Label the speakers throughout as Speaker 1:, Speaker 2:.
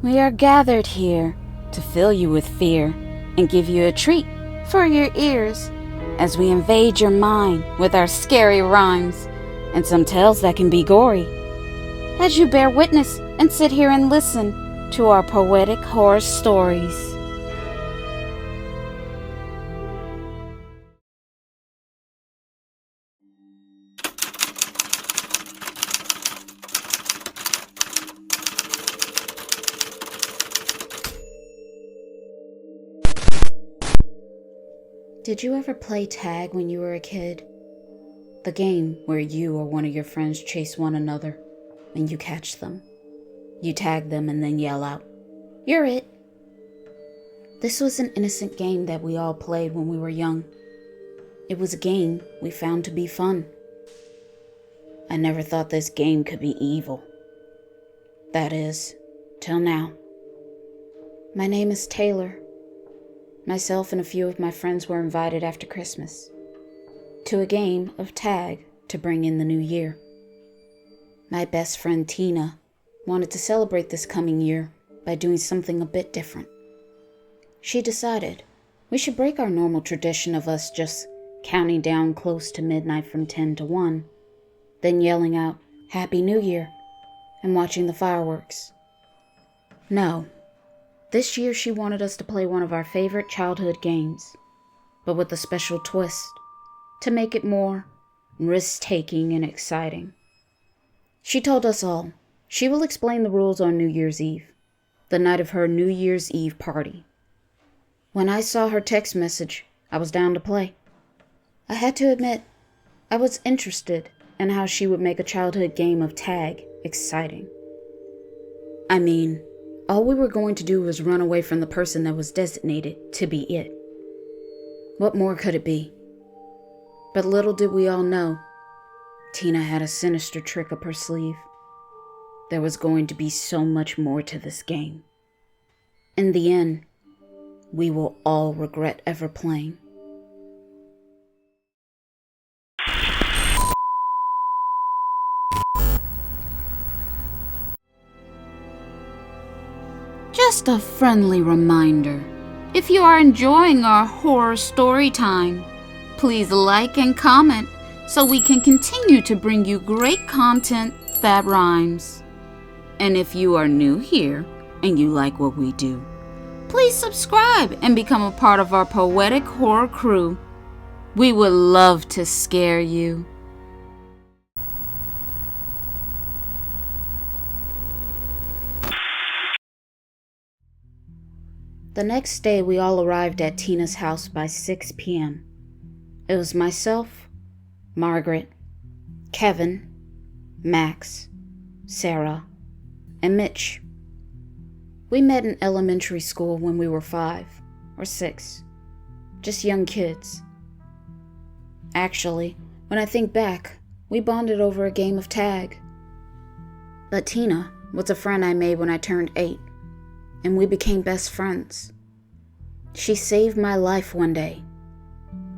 Speaker 1: We are gathered here to fill you with fear and give you a treat for your ears as we invade your mind with our scary rhymes and some tales that can be gory. As you bear witness and sit here and listen to our poetic horror stories. Did you ever play tag when you were a kid? The game where you or one of your friends chase one another and you catch them. You tag them and then yell out, "You're it." This was an innocent game that we all played when we were young. It was a game we found to be fun. I never thought this game could be evil. That is, till now. My name is Taylor. Myself and a few of my friends were invited after Christmas to a game of tag to bring in the new year. My best friend Tina wanted to celebrate this coming year by doing something a bit different. She decided we should break our normal tradition of us just counting down close to midnight from 10 to 1, then yelling out, "Happy New Year," and watching the fireworks. No. This year she wanted us to play one of our favorite childhood games, but with a special twist, to make it more risk-taking and exciting. She told us all she will explain the rules on New Year's Eve, the night of her New Year's Eve party. When I saw her text message, I was down to play. I had to admit, I was interested in how she would make a childhood game of tag exciting. I mean, all we were going to do was run away from the person that was designated to be it. What more could it be? But little did we all know, Tina had a sinister trick up her sleeve. There was going to be so much more to this game. In the end, we will all regret ever playing. Just a friendly reminder, if you are enjoying our horror story time, please like and comment so we can continue to bring you great content that rhymes. And if you are new here and you like what we do, please subscribe and become a part of our poetic horror crew. We would love to scare you. The next day, we all arrived at Tina's house by 6 p.m. It was myself, Margaret, Kevin, Max, Sarah, and Mitch. We met in elementary school when we were 5 or 6, just young kids. Actually, when I think back, we bonded over a game of tag. But Tina was a friend I made when I turned 8. And we became best friends. She saved my life one day.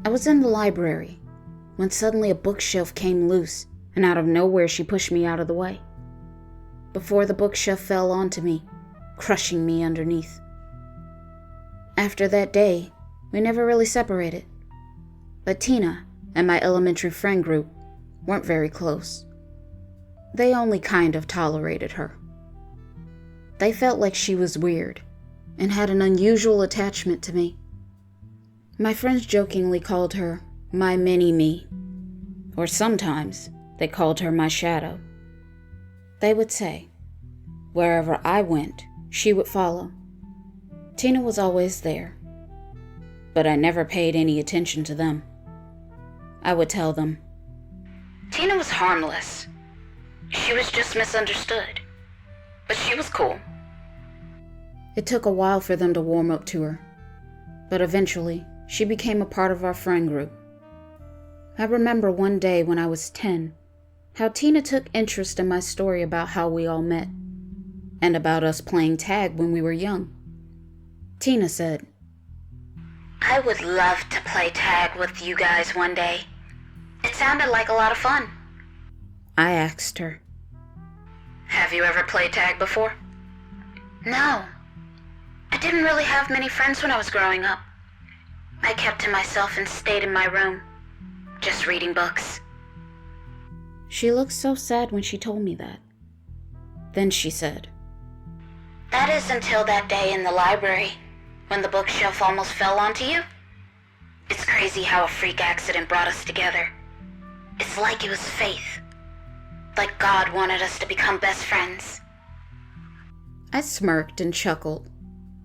Speaker 1: I was in the library when suddenly a bookshelf came loose, and out of nowhere she pushed me out of the way, before the bookshelf fell onto me, crushing me underneath. After that day, we never really separated. But Tina and my elementary friend group weren't very close. They only kind of tolerated her. They felt like she was weird and had an unusual attachment to me. My friends jokingly called her my mini-me, or sometimes they called her my shadow. They would say, wherever I went, she would follow. Tina was always there, but I never paid any attention to them. I would tell them, Tina was harmless. She was just misunderstood. But she was cool. It took a while for them to warm up to her, but eventually she became a part of our friend group. I remember one day when I was 10, how Tina took interest in my story about how we all met, and about us playing tag when we were young. Tina said, "I would love to play tag with you guys one day. It sounded like a lot of fun." I asked her, "Have you ever played tag before?" No. I didn't really have many friends when I was growing up. I kept to myself and stayed in my room, just reading books. She looked so sad when she told me that. Then she said, "That is until that day in the library, when the bookshelf almost fell onto you. It's crazy how a freak accident brought us together. It's like it was faith. Like God wanted us to become best friends." I smirked and chuckled.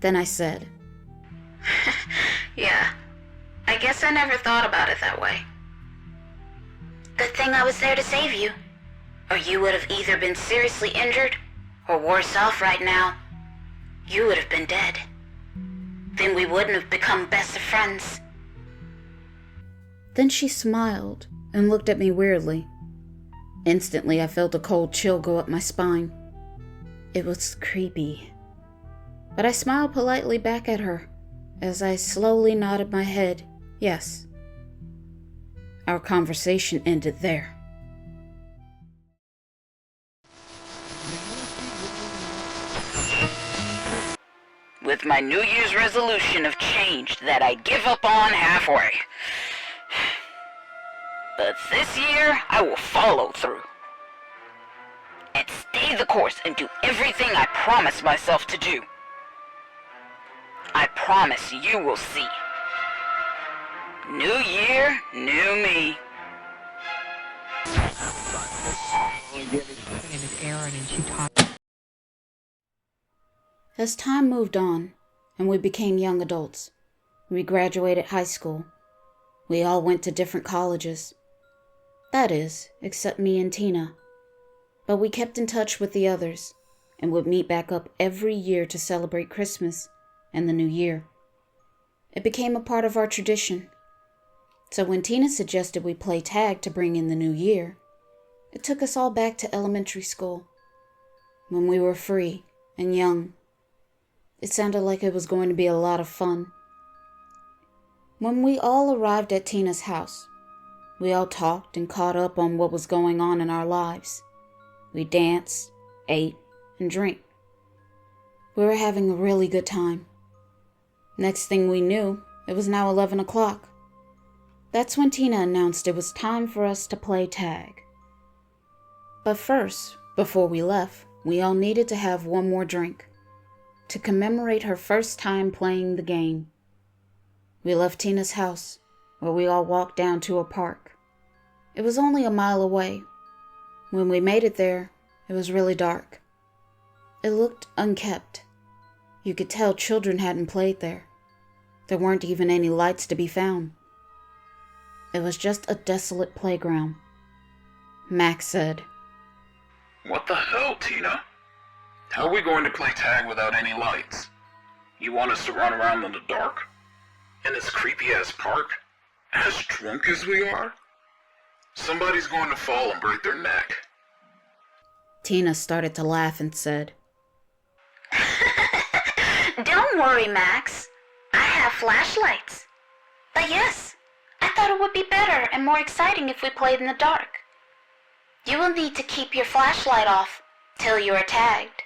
Speaker 1: Then I said, "Yeah, I guess I never thought about it that way. Good thing I was there to save you, or you would have either been seriously injured or worse off right now. You would have been dead. Then we wouldn't have become best of friends." Then she smiled and looked at me weirdly. Instantly, I felt a cold chill go up my spine. It was creepy. But I smiled politely back at her as I slowly nodded my head, yes. Our conversation ended there. With my New Year's resolution of change that I give up on halfway. But this year, I will follow through. And stay the course and do everything I promised myself to do. I promise you will see. New year, new me. As time moved on, and we became young adults, we graduated high school. We all went to different colleges. That is, except me and Tina. But we kept in touch with the others, and would meet back up every year to celebrate Christmas and the New Year. It became a part of our tradition. So when Tina suggested we play tag to bring in the new year, it took us all back to elementary school, when we were free and young. It sounded like it was going to be a lot of fun. When we all arrived at Tina's house, we all talked and caught up on what was going on in our lives. We danced, ate, and drank. We were having a really good time. Next thing we knew, it was now 11 o'clock. That's when Tina announced it was time for us to play tag. But first, before we left, we all needed to have one more drink to commemorate her first time playing the game. We left Tina's house, where we all walked down to a park. It was only a mile away. When we made it there, it was really dark. It looked unkept. You could tell children hadn't played there. There weren't even any lights to be found. It was just a desolate playground. Max said,
Speaker 2: "What the hell, Tina? How are we going to play tag without any lights? You want us to run around in the dark? In this creepy-ass park? As drunk as we are? Somebody's going to fall and break their neck."
Speaker 1: Tina started to laugh and said, "Don't worry, Max. I have flashlights. But yes, I thought it would be better and more exciting if we played in the dark. You will need to keep your flashlight off till you are tagged.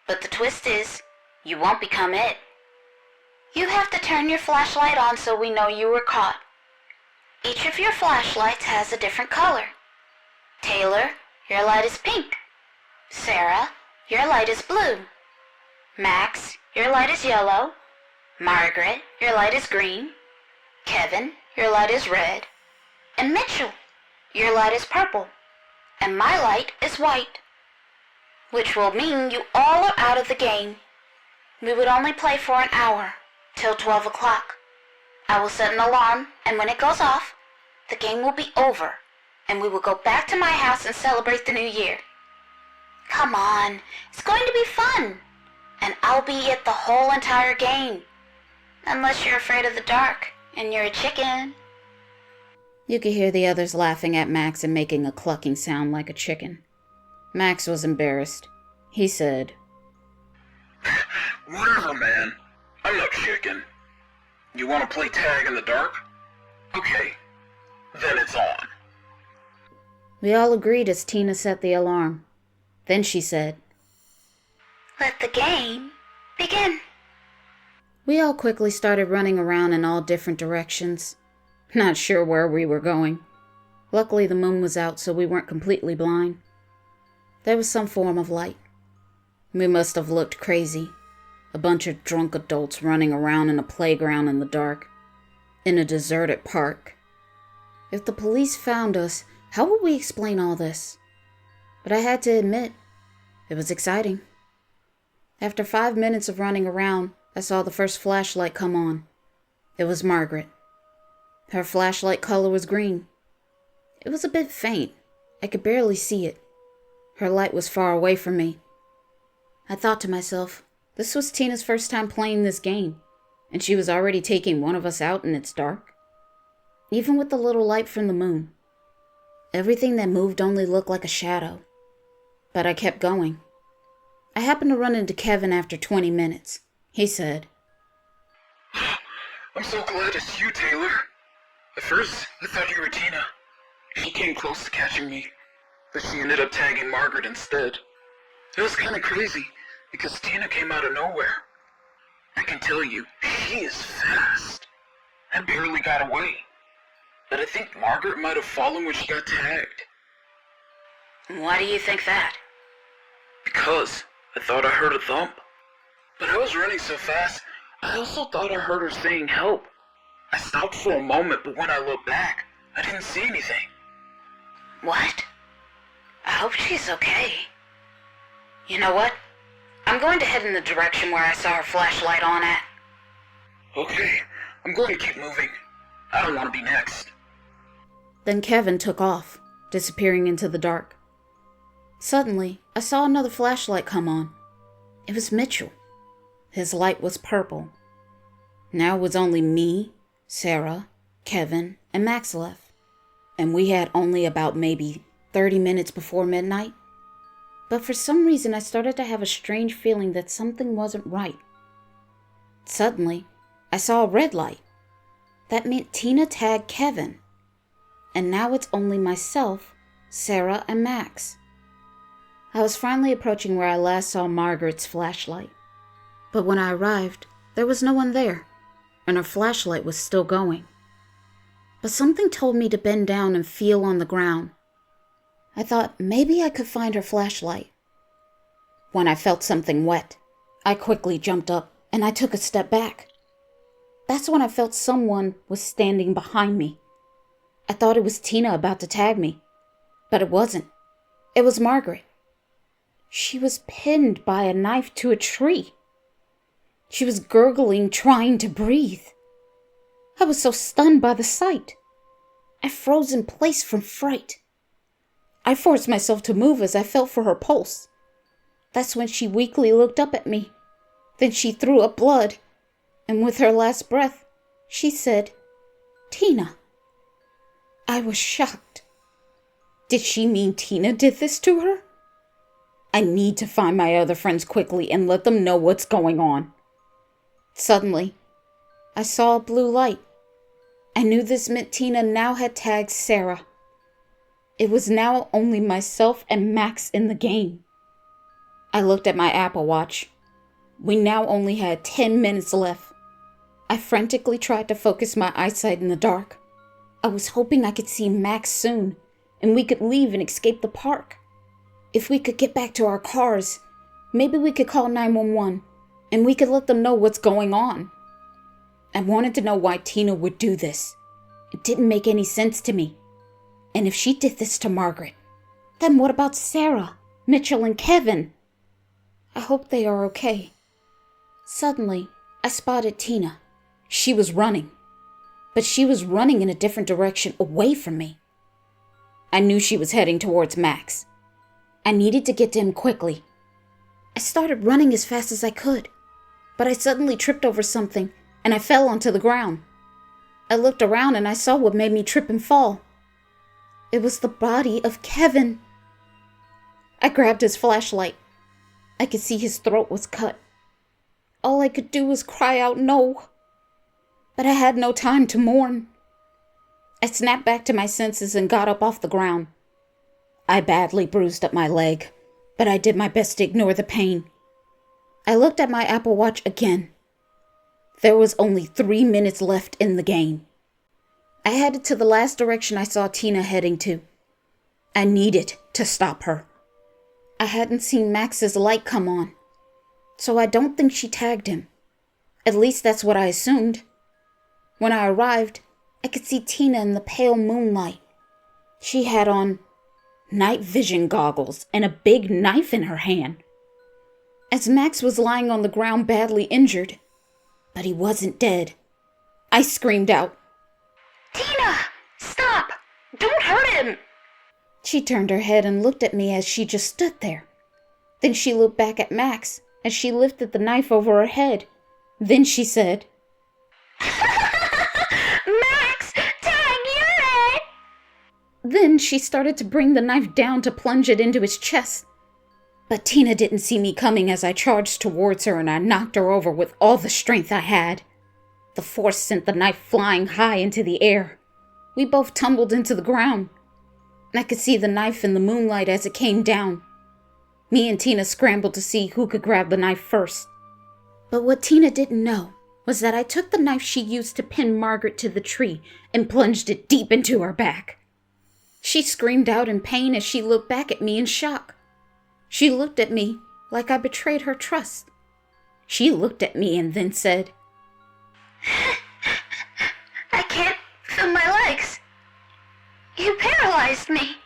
Speaker 1: But the twist is, you won't become it. You have to turn your flashlight on so we know you were caught. Each of your flashlights has a different color. Taylor, your light is pink. Sarah, your light is blue. Max, your light is yellow. Margaret, your light is green. Kevin, your light is red. And Mitchell, your light is purple. And my light is white. Which will mean you all are out of the game. We would only play for an hour, till 12 o'clock. I will set an alarm, and when it goes off, the game will be over, and we will go back to my house and celebrate the new year. Come on, it's going to be fun, and I'll be at the whole entire game. Unless you're afraid of the dark, and you're a chicken." You could hear the others laughing at Max and making a clucking sound like a chicken. Max was embarrassed. He said,
Speaker 2: "Whatever, man. I'm no chicken. You want to play tag in the dark? Okay, then it's on."
Speaker 1: We all agreed as Tina set the alarm. Then she said, "Let the game Begin. We all quickly started running around in all different directions. Not sure where we were going. Luckily, the moon was out, so we weren't completely blind. There was some form of light. We must have looked crazy. A bunch of drunk adults running around in a playground in the dark. In a deserted park. If the police found us, how would we explain all this? But I had to admit, it was exciting. After 5 minutes of running around, I saw the first flashlight come on. It was Margaret. Her flashlight color was green. It was a bit faint. I could barely see it. Her light was far away from me. I thought to myself, this was Tina's first time playing this game, and she was already taking one of us out and it's dark. Even with the little light from the moon. Everything that moved only looked like a shadow. But I kept going. I happened to run into Kevin after 20 minutes. He said,
Speaker 2: I'm so glad it's you, Taylor. At first, I thought you were Tina. She came close to catching me, but she ended up tagging Margaret instead. It was kind of crazy, because Tina came out of nowhere. I can tell you, she is fast. I barely got away. But I think Margaret might have fallen when she got tagged.
Speaker 1: Why do you think that?
Speaker 2: Because I thought I heard a thump. But I was running so fast, I also thought I heard her saying help. I stopped for a moment, but when I looked back, I didn't see anything.
Speaker 1: What? I hope she's okay. You know what? I'm going to head in the direction where I saw her flashlight on at.
Speaker 2: Okay, I'm going to keep moving. I don't want to be next.
Speaker 1: Then Kevin took off, disappearing into the dark. Suddenly, I saw another flashlight come on. It was Mitchell. His light was purple. Now it was only me, Sarah, Kevin, and MacLeod. And we had only about maybe 30 minutes before midnight. But for some reason, I started to have a strange feeling that something wasn't right. Suddenly, I saw a red light. That meant Tina tagged Kevin. And now it's only myself, Sarah, and Max. I was finally approaching where I last saw Margaret's flashlight. But when I arrived, there was no one there, and her flashlight was still going. But something told me to bend down and feel on the ground. I thought maybe I could find her flashlight. When I felt something wet, I quickly jumped up and I took a step back. That's when I felt someone was standing behind me. I thought it was Tina about to tag me, but it wasn't. It was Margaret. She was pinned by a knife to a tree. She was gurgling, trying to breathe. I was so stunned by the sight. I froze in place from fright. I forced myself to move as I felt for her pulse. That's when she weakly looked up at me. Then she threw up blood, and with her last breath, she said, "Tina." I was shocked. Did she mean Tina did this to her? I need to find my other friends quickly and let them know what's going on. Suddenly, I saw a blue light. I knew this meant Tina now had tagged Sarah. It was now only myself and Max in the game. I looked at my Apple Watch. We now only had 10 minutes left. I frantically tried to focus my eyesight in the dark. I was hoping I could see Max soon, and we could leave and escape the park. If we could get back to our cars, maybe we could call 911, and we could let them know what's going on. I wanted to know why Tina would do this. It didn't make any sense to me. And if she did this to Margaret, then what about Sarah, Mitchell, and Kevin? I hope they are okay. Suddenly, I spotted Tina. She was running. But she was running in a different direction away from me. I knew she was heading towards Max. I needed to get to him quickly. I started running as fast as I could, but I suddenly tripped over something and I fell onto the ground. I looked around and I saw what made me trip and fall. It was the body of Kevin. I grabbed his flashlight. I could see his throat was cut. All I could do was cry out no. But I had no time to mourn. I snapped back to my senses and got up off the ground. I badly bruised up my leg, but I did my best to ignore the pain. I looked at my Apple Watch again. There was only 3 minutes left in the game. I headed to the last direction I saw Tina heading to. I needed to stop her. I hadn't seen Max's light come on, so I don't think she tagged him. At least that's what I assumed. When I arrived, I could see Tina in the pale moonlight. She had on night vision goggles and a big knife in her hand. As Max was lying on the ground badly injured, but he wasn't dead, I screamed out,
Speaker 3: "Tina, stop! Don't hurt him!"
Speaker 1: She turned her head and looked at me as she just stood there. Then she looked back at Max as she lifted the knife over her head. Then she said,
Speaker 3: "Max, tag, you're it!"
Speaker 1: Then she started to bring the knife down to plunge it into his chest. But Tina didn't see me coming as I charged towards her and I knocked her over with all the strength I had. The force sent the knife flying high into the air. We both tumbled into the ground. I could see the knife in the moonlight as it came down. Me and Tina scrambled to see who could grab the knife first. But what Tina didn't know was that I took the knife she used to pin Margaret to the tree and plunged it deep into her back. She screamed out in pain as she looked back at me in shock. She looked at me like I betrayed her trust. She looked at me and then said,
Speaker 3: "I can't feel my legs. You paralyzed me.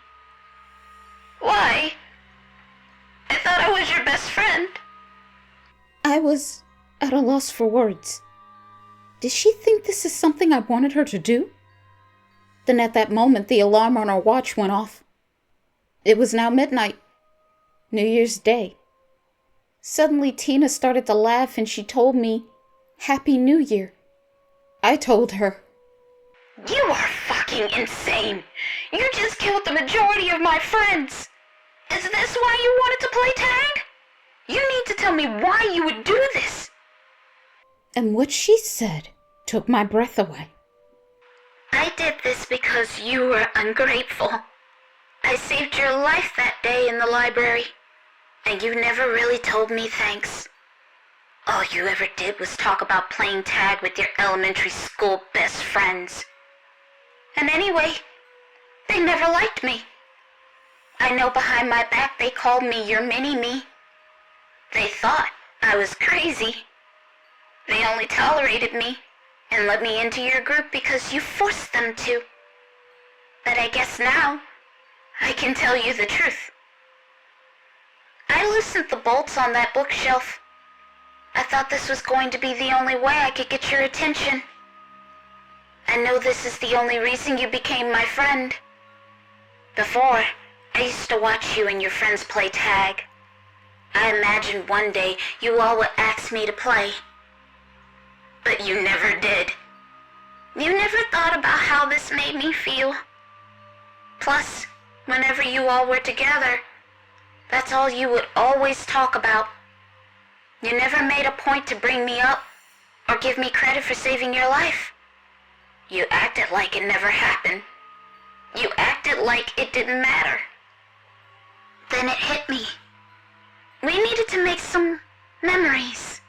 Speaker 3: Why? I thought I was your best friend."
Speaker 1: I was at a loss for words. Did she think this is something I wanted her to do? Then at that moment, the alarm on our watch went off. It was now midnight, New Year's Day. Suddenly, Tina started to laugh and she told me, "Happy New Year." I told her,
Speaker 3: "You are fucking insane. You just killed the majority of my friends. Is this why you wanted to play tag? You need to tell me why you would do this."
Speaker 1: And what she said took my breath away.
Speaker 3: "I did this because you were ungrateful. I saved your life that day in the library, and you never really told me thanks. All you ever did was talk about playing tag with your elementary school best friends. And anyway, they never liked me. I know behind my back they called me your mini-me. They thought I was crazy. They only tolerated me and let me into your group because you forced them to. But I guess now I can tell you the truth. I loosened the bolts on that bookshelf. I thought this was going to be the only way I could get your attention. I know this is the only reason you became my friend. Before, I used to watch you and your friends play tag. I imagined one day you all would ask me to play. But you never did. You never thought about how this made me feel. Plus, whenever you all were together, that's all you would always talk about. You never made a point to bring me up or give me credit for saving your life. You acted like it never happened. You acted like it didn't matter. Then it hit me. We needed to make some memories.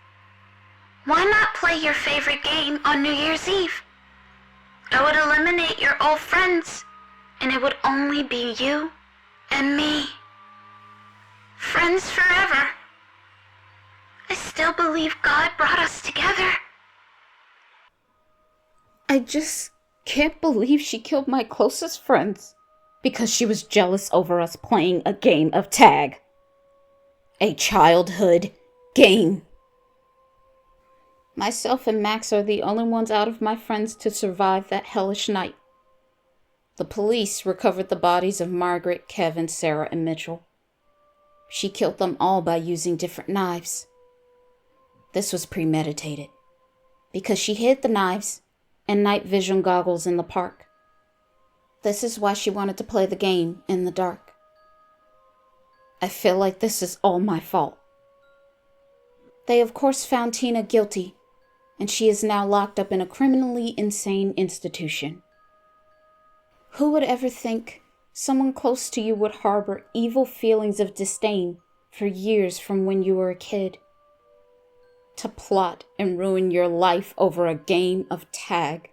Speaker 3: Why not play your favorite game on New Year's Eve? I would eliminate your old friends, and it would only be you and me. Friends forever. I still believe God brought us together."
Speaker 1: I just can't believe she killed my closest friends because she was jealous over us playing a game of tag. A childhood game. Myself and Max are the only ones out of my friends to survive that hellish night. The police recovered the bodies of Margaret, Kevin, Sarah, and Mitchell. She killed them all by using different knives. This was premeditated because she hid the knives and night vision goggles in the park. This is why she wanted to play the game in the dark. I feel like this is all my fault. They of course found Tina guilty, and she is now locked up in a criminally insane institution. Who would ever think someone close to you would harbor evil feelings of disdain for years from when you were a kid? to plot and ruin your life over a game of tag.